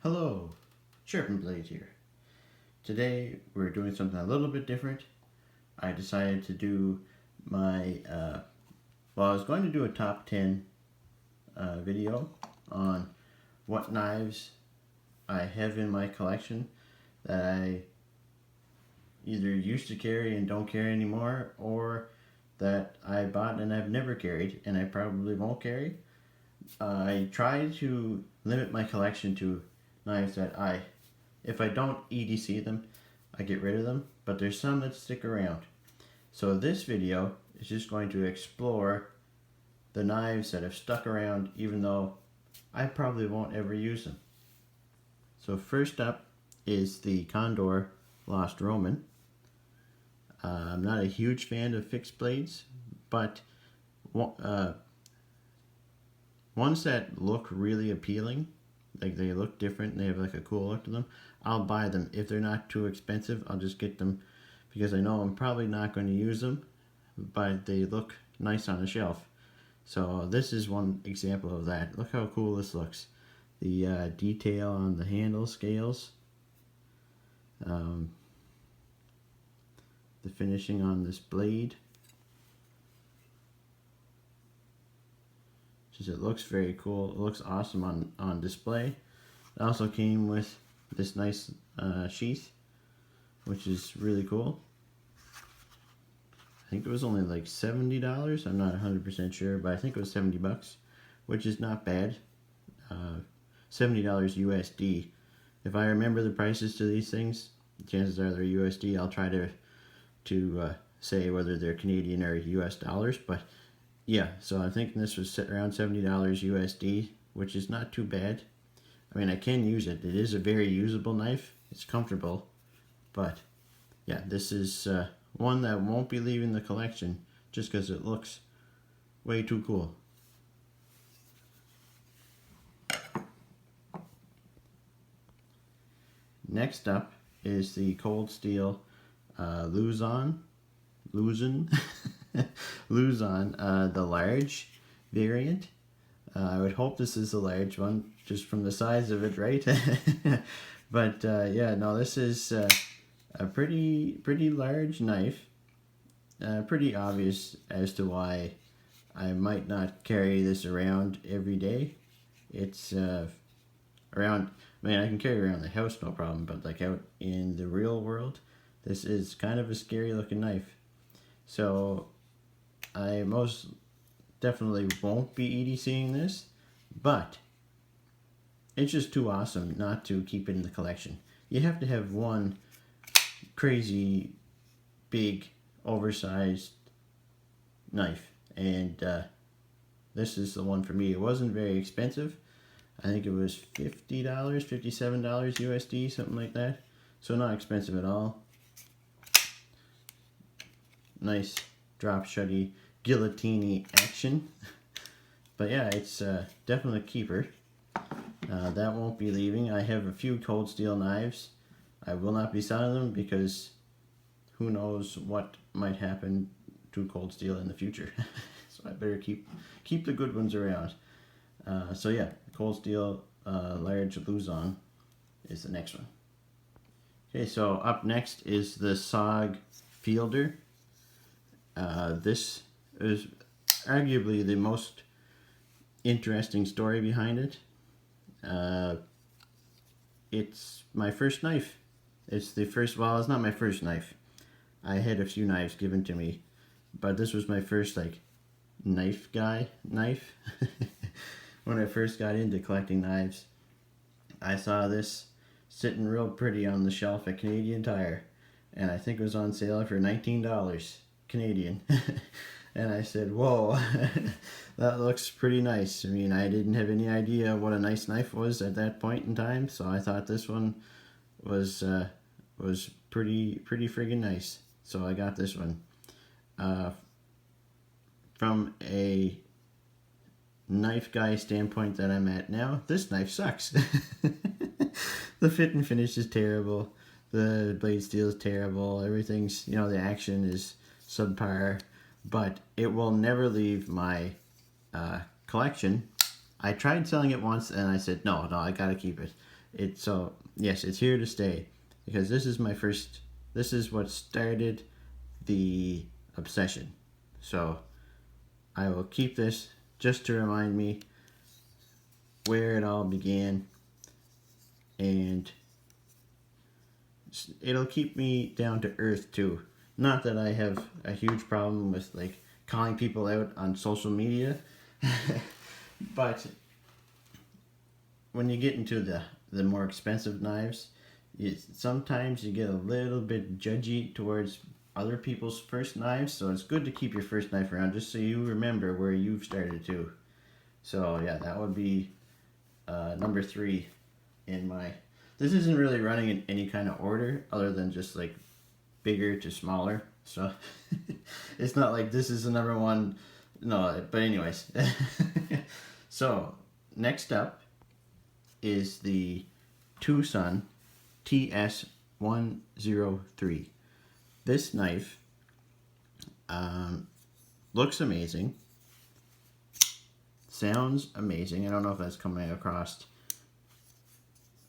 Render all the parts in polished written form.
Hello, Sharpen Blades here. Today we're doing something a little bit different. I decided to do my, I was going to do a top 10 video on what knives I have in my collection that I either used to carry and don't carry anymore, or that I bought and I've never carried and I probably won't carry. I try to limit my collection to knives that if I don't EDC them, I get rid of them, but there's some that stick around. So this video is just going to explore the knives that have stuck around even though I probably won't ever use them. So first up is the Condor Lost Roman. I'm not a huge fan of fixed blades, but ones that look really appealing, like they look different and they have like a cool look to them, I'll buy them. If they're not too expensive, I'll just get them because I know I'm probably not going to use them, but they look nice on the shelf. So this is one example of that. Look how cool this looks. The detail on the handle scales, the finishing on this blade. It looks very cool. It looks awesome on display. It also came with this nice sheath, which is really cool. I think it was only like $70. I'm not 100% sure, but I think it was 70 bucks, which is not bad. $70 USD. If I remember the prices to these things, chances are they're USD. I'll try to say whether they're Canadian or US dollars, but yeah, so I'm thinking this was around $70 USD, which is not too bad. I mean, I can use it. It is a very usable knife. It's comfortable. But yeah, this is one that won't be leaving the collection just because it looks way too cool. Next up is the Cold Steel Luzon, the large variant. I would hope this is the large one, just from the size of it, right? But yeah, no, this is a pretty large knife. Pretty obvious as to why I might not carry this around every day. It's around, I mean, I can carry it around the house, no problem, but like out in the real world, this is kind of a scary looking knife. So I most definitely won't be EDCing this, but it's just too awesome not to keep it in the collection. You have to have one crazy big oversized knife, and this is the one for me. It wasn't very expensive. I think it was $50, $57 USD, something like that. So not expensive at all. Nice drop shutty guillotine action. But yeah, it's definitely a keeper. That won't be leaving. I have a few Cold Steel knives. I will not be selling them because who knows what might happen to Cold Steel in the future. So I better keep the good ones around. So yeah, Cold Steel large Luzon is the next one. Okay, so up next is the SOG Fielder. This is arguably the most interesting story behind it. It's my first knife. It's the first, well, it's not my first knife. I had a few knives given to me, but this was my first like knife. When I first got into collecting knives, I saw this sitting real pretty on the shelf at Canadian Tire, and I think it was on sale for $19 Canadian. And I said, whoa, that looks pretty nice. I mean, I didn't have any idea what a nice knife was at that point in time, so I thought this one was pretty friggin' nice. So I got this one. From a knife guy standpoint that I'm at now, this knife sucks. The fit and finish is terrible. The blade steel is terrible. Everything's, the action is subpar, but it will never leave my collection. I tried selling it once and I said, no, I gotta keep it. So yes, it's here to stay, because this is what started the obsession. So I will keep this just to remind me where it all began, and it'll keep me down to earth too. Not that I have a huge problem with like calling people out on social media, but when you get into the more expensive knives, sometimes you get a little bit judgy towards other people's first knives, so it's good to keep your first knife around just so you remember where you've started too. So yeah, that would be number 3 in my... This isn't really running in any kind of order other than just like bigger to smaller, so it's not like this is the number 1. No, but anyways. So next up is the Tucson TS103. This knife looks amazing, sounds amazing. I don't know if that's coming across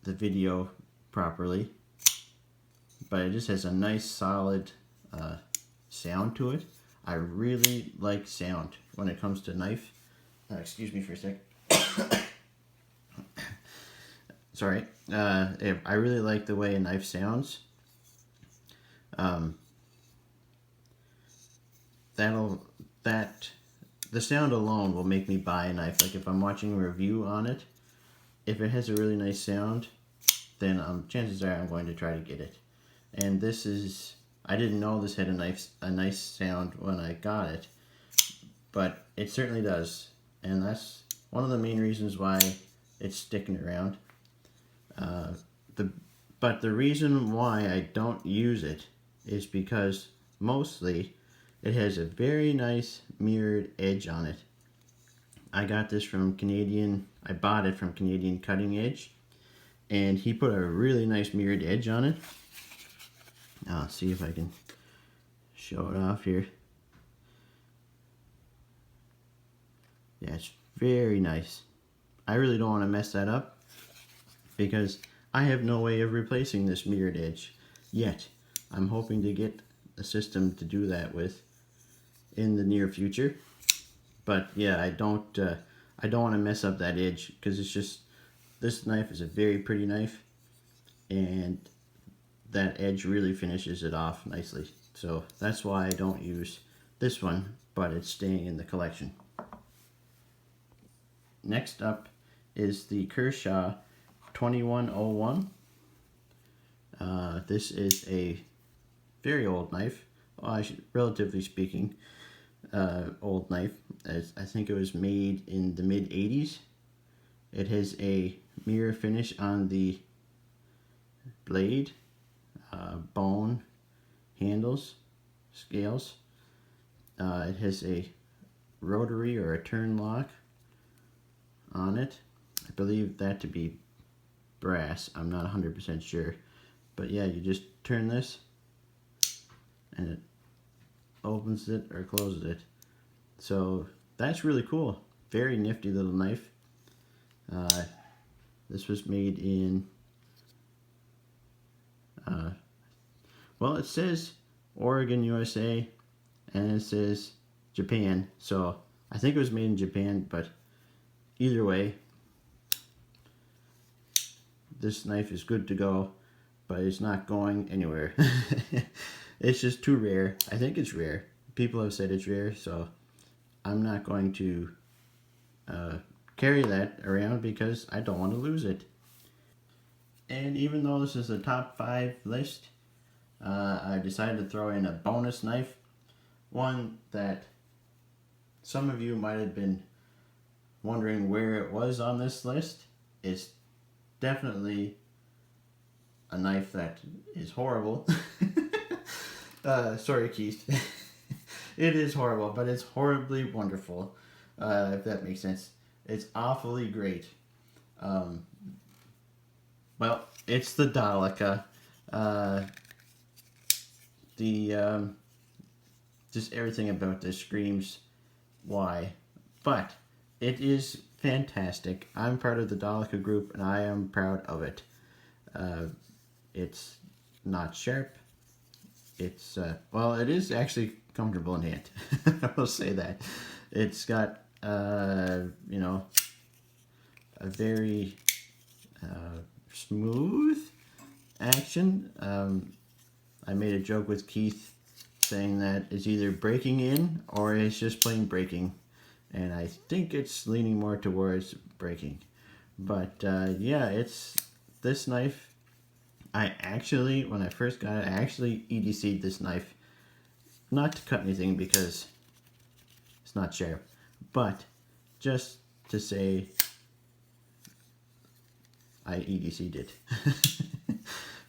the video properly, but it just has a nice solid sound to it. I really like sound when it comes to knife. Excuse me for a sec. Sorry. I really like the way a knife sounds. The sound alone will make me buy a knife. Like if I'm watching a review on it, if it has a really nice sound, then chances are I'm going to try to get it. And this is, I didn't know this had a nice sound when I got it, but it certainly does, and that's one of the main reasons why it's sticking around. But the reason why I don't use it is because mostly it has a very nice mirrored edge on it. I got this from I bought it from Canadian Cutting Edge, and he put a really nice mirrored edge on it. I'll see if I can show it off here. Yeah, it's very nice. I really don't want to mess that up because I have no way of replacing this mirrored edge yet. I'm hoping to get a system to do that with in the near future. But yeah, I don't want to mess up that edge because it's just, this knife is a very pretty knife, and that edge really finishes it off nicely. So that's why I don't use this one, but it's staying in the collection. Next up is the Kershaw 2101. This is a very old knife. Well, relatively speaking, old knife. I think it was made in the mid-80s. It has a mirror finish on the blade, bone handles, scales. It has a rotary or a turn lock on it. I believe that to be brass. I'm not 100% sure. But yeah, you just turn this and it opens it or closes it. So that's really cool. Very nifty little knife. This was made in, well, it says Oregon, USA, and it says Japan. So I think it was made in Japan, but either way, this knife is good to go, but it's not going anywhere. It's just too rare. I think it's rare. People have said it's rare, so I'm not going to carry that around because I don't want to lose it. And even though this is a top 5 list, I decided to throw in a bonus knife. One that some of you might have been wondering where it was on this list. It's definitely a knife that is horrible. Sorry, Keith. It is horrible, but it's horribly wonderful, if that makes sense. It's awfully great. Well, it's the Daleka. Just everything about this screams why. But it is fantastic. I'm part of the Dolica group and I am proud of it. It's not sharp. It's, well, it is actually comfortable in hand. I will say that. It's got, you know, a very smooth action. I made a joke with Keith saying that it's either breaking in or it's just plain breaking. And I think it's leaning more towards breaking. But yeah, it's this knife. I actually, when I first got it, I actually EDC'd this knife. Not to cut anything because it's not sharp, but just to say I EDC'd it.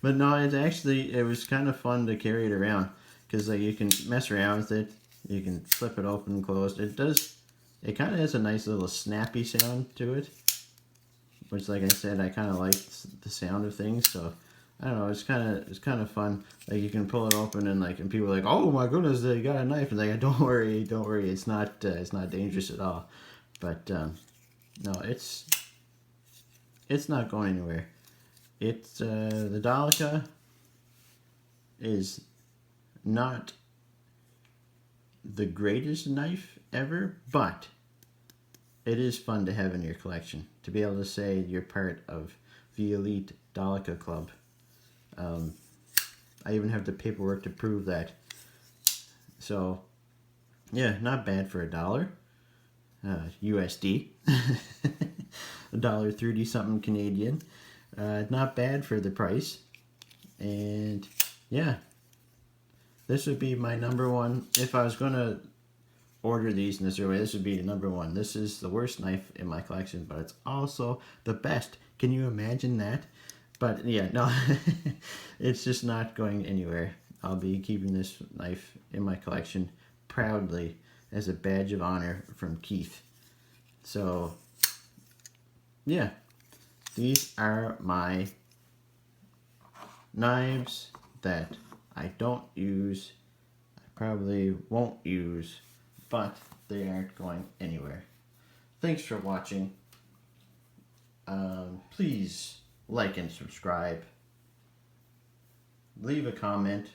But no, it's actually, it was kind of fun to carry it around because like you can mess around with it. You can flip it open and closed. It kind of has a nice little snappy sound to it, which, like I said, I kind of like the sound of things. So I don't know, it's kind of fun. Like you can pull it open and people are like, oh my goodness, they got a knife. And like, don't worry, it's not dangerous at all. But no, it's not going anywhere. It's the Dolica is not the greatest knife ever, but it is fun to have in your collection. To be able to say you're part of the elite Dolica club. I even have the paperwork to prove that. So, yeah, not bad for $1 USD. $1.30 something Canadian. Not bad for the price. And yeah, this would be my number one. If I was going to order these in this way, this would be the number one. This is the worst knife in my collection, but it's also the best. Can you imagine that? But yeah, no, it's just not going anywhere. I'll be keeping this knife in my collection proudly as a badge of honor from Keith. So yeah, these are my knives that I don't use, I probably won't use, but they aren't going anywhere. Thanks for watching. Please like and subscribe. Leave a comment.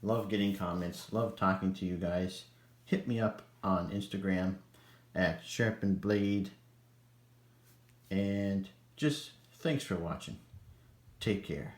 Love getting comments. Love talking to you guys. Hit me up on Instagram at sharpenedblade. And just thanks for watching. Take care.